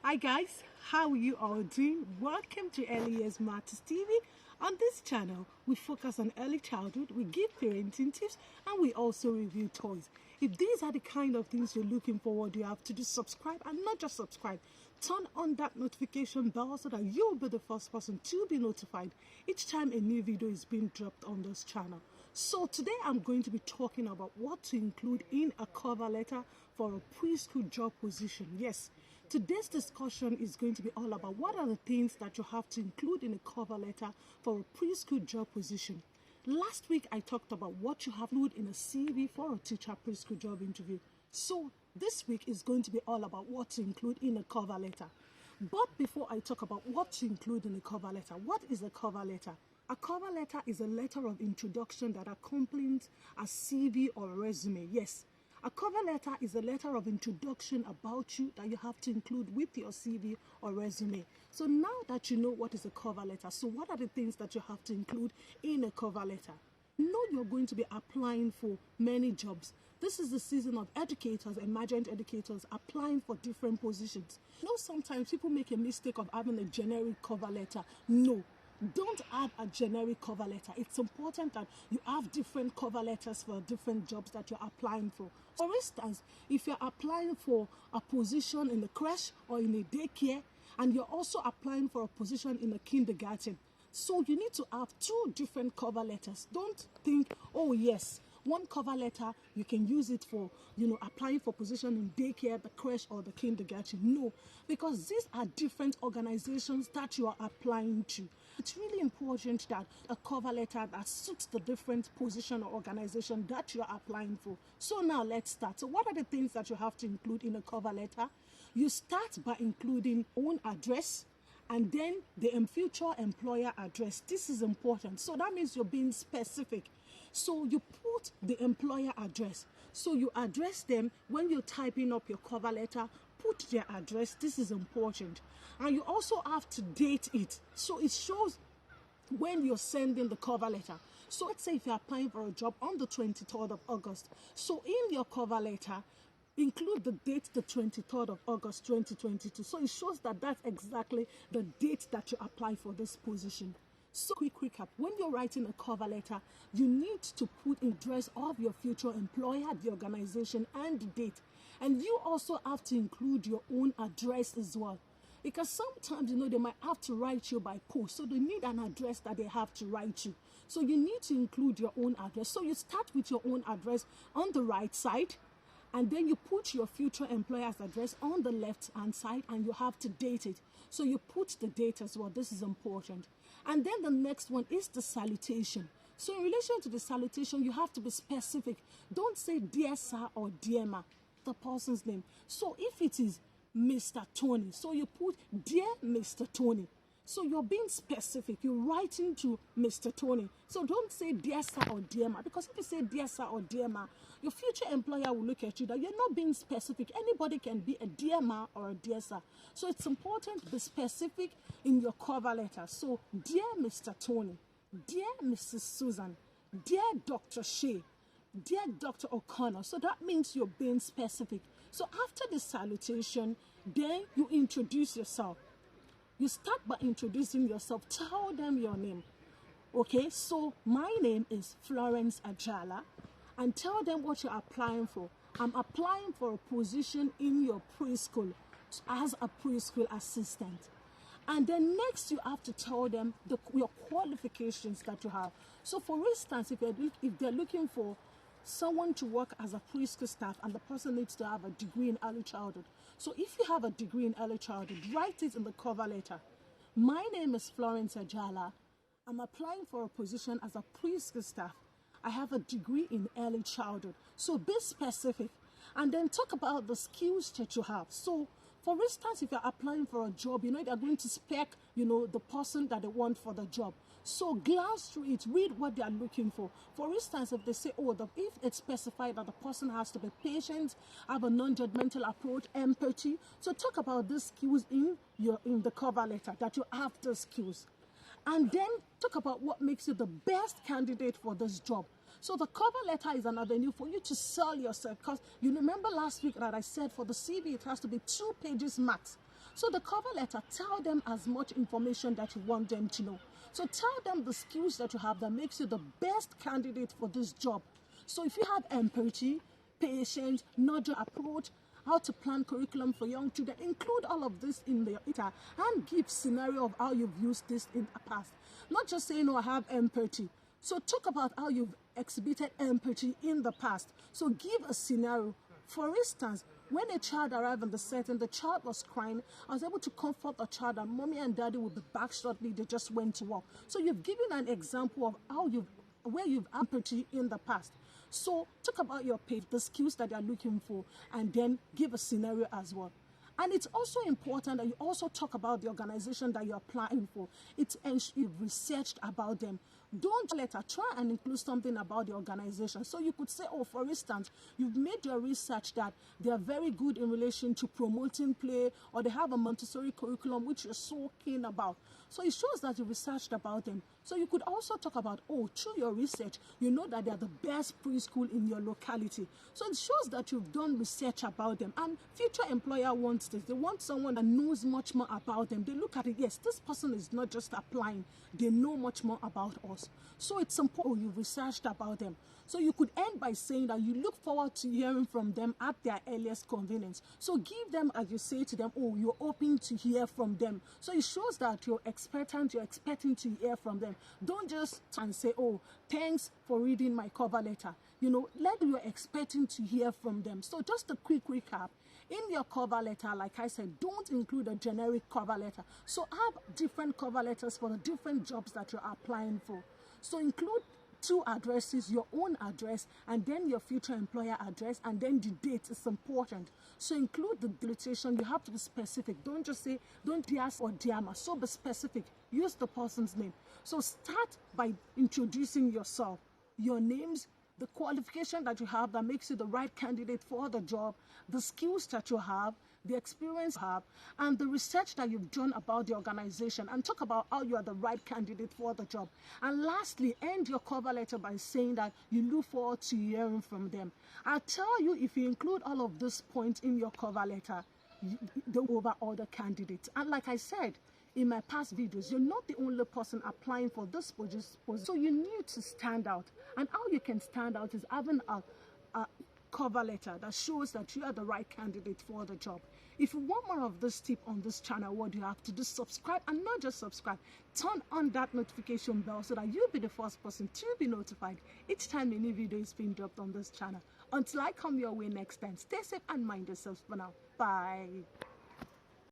Hi guys, how are you all doing? Welcome to Early Years Matters TV. On this channel, we focus on early childhood, we give parenting tips, and we also review toys. If these are the kind of things you're looking forward, you have to do subscribe, and not just subscribe. Turn on that notification bell so that you'll be the first person to be notified each time a new video is being dropped on this channel. So today I'm going to be talking about what to include in a cover letter for a preschool job position. Yes, today's discussion is going to be all about what are the things that you have to include in a cover letter for a preschool job position. Last week I talked about what you have to include in a CV for a teacher preschool job interview. So this week is going to be all about what to include in a cover letter. But before I talk about what to include in a cover letter, what is a cover letter? A cover letter is a letter of introduction that accompanies a CV or resume. Yes, a cover letter is a letter of introduction about you that you have to include with your CV or resume. So now that you know what is a cover letter, so what are the things that you have to include in a cover letter? You know you're going to be applying for many jobs. This is the season of educators, emergent educators applying for different positions. You know, sometimes people make a mistake of having a generic cover letter. No. Don't have a generic cover letter. It's important that you have different cover letters for different jobs that you're applying for. For instance, if you're applying for a position in a creche or in a daycare, and you're also applying for a position in a kindergarten, so you need to have two different cover letters. Don't think, oh yes, one cover letter, you can use it for, applying for position in daycare, the creche, or the kindergarten. No, because these are different organizations that you are applying to. It's really important that a cover letter that suits the different position or organization that you are applying for. So now let's start. So what are the things that you have to include in a cover letter? You start by including own address, and then the future employer address. This is important. So that means you're being specific. So you put the employer address. So you address them when you're typing up your cover letter. Put their address. This is important. And you also have to date it. So it shows when you're sending the cover letter. So let's say if you're applying for a job on the 23rd of August. So in your cover letter, include the date, the 23rd of August 2022. So it shows that that's exactly the date that you apply for this position. So quick recap, when you're writing a cover letter, you need to put the address of your future employer, the organization, and the date. And you also have to include your own address as well. Because sometimes, they might have to write you by post. So they need an address that they have to write you. So you need to include your own address. So you start with your own address on the right side. And then you put your future employer's address on the left-hand side, and you have to date it. So you put the date as well. This is important. And then the next one is the salutation. So in relation to the salutation, you have to be specific. Don't say dear sir or dear ma, the person's name. So if it is Mr. Tony, so you put dear Mr. Tony. So you're being specific. You're writing to Mr. Tony. So don't say dear sir or dear ma, because if you say dear sir or dear ma, your future employer will look at you that you're not being specific. Anybody can be a dear ma or a dear sir. So it's important to be specific in your cover letter. So dear Mr. Tony, dear Mrs. Susan, dear Dr. Shea, dear Dr. O'Connor. So that means you're being specific. So after the salutation, then you introduce yourself. You start by introducing yourself. Tell them your name. Okay, so my name is Florence Ajala, and tell them what you're applying for. I'm applying for a position in your preschool as a preschool assistant. And then next you have to tell them your qualifications that you have. So for instance, if they're looking for someone to work as a preschool staff, and the person needs to have a degree in early childhood. So if you have a degree in early childhood, write it in the cover letter. My name is Florence Ajala. I'm applying for a position as a preschool staff. I have a degree in early childhood. So be specific. And then talk about the skills that you have. So for instance, if you're applying for a job, they're going to spec, the person that they want for the job. So glance through it, read what they are looking for. For instance, if they say, if it's specified that the person has to be patient, have a non-judgmental approach, empathy. So talk about these skills in the cover letter, that you have the skills. And then talk about what makes you the best candidate for this job. So the cover letter is an avenue for you to sell yourself, because you remember last week that I said for the CV it has to be 2 pages max. So the cover letter, tell them as much information that you want them to know. So tell them the skills that you have that makes you the best candidate for this job. So if you have empathy, patience, nurture approach, how to plan curriculum for young children, include all of this in the letter and give scenario of how you've used this in the past. Not just saying, oh, I have empathy. So talk about how you've exhibited empathy in the past. So give a scenario. For instance, when a child arrived in the setting, the child was crying. I was able to comfort the child and mommy and daddy will be back shortly. They just went to work. So you've given an example of how where you've empathy in the past. So talk about your page, the skills that you're looking for, and then give a scenario as well. And it's also important that you also talk about the organization that you're applying for. It's you've researched about them. Don't try and include something about the organization. So you could say, oh, for instance, you've made your research that they are very good in relation to promoting play, or they have a Montessori curriculum which you're so keen about. So it shows that you researched about them. So you could also talk about, oh, through your research, you know that they are the best preschool in your locality. So it shows that you've done research about them. And future employer wants this. They want someone that knows much more about them. They look at it, yes, this person is not just applying. They know much more about us. So it's important you've researched about them. So you could end by saying that you look forward to hearing from them at their earliest convenience. So give them, as you say to them, oh, you're hoping to hear from them. So it shows that you're expectant, you're expecting to hear from them. Don't just and say, oh, thanks for reading my cover letter. You know, let you're expecting to hear from them. So just a quick recap. In your cover letter, like I said, don't include a generic cover letter. So have different cover letters for the different jobs that you're applying for. So include 2 addresses, your own address, and then your future employer address, and then the date is important. So include the deletation. You have to be specific. Don't just say, don't Dias or Diama. So be specific. Use the person's name. So start by introducing yourself, your names, the qualification that you have that makes you the right candidate for the job, the skills that you have, the experience you have, and the research that you've done about the organization, and talk about how you are the right candidate for the job. And lastly, end your cover letter by saying that you look forward to hearing from them. I'll tell you, if you include all of these points in your cover letter, don't over other candidates. And like I said in my past videos, you're not the only person applying for this position, so you need to stand out. And how you can stand out is having a cover letter that shows that you are the right candidate for the job. If you want more of this tip on this channel, what you have to do, subscribe, and not just subscribe, turn on that notification bell so that you'll be the first person to be notified each time a new video is being dropped on this channel. Until I come your way next time, stay safe and mind yourselves for now. Bye.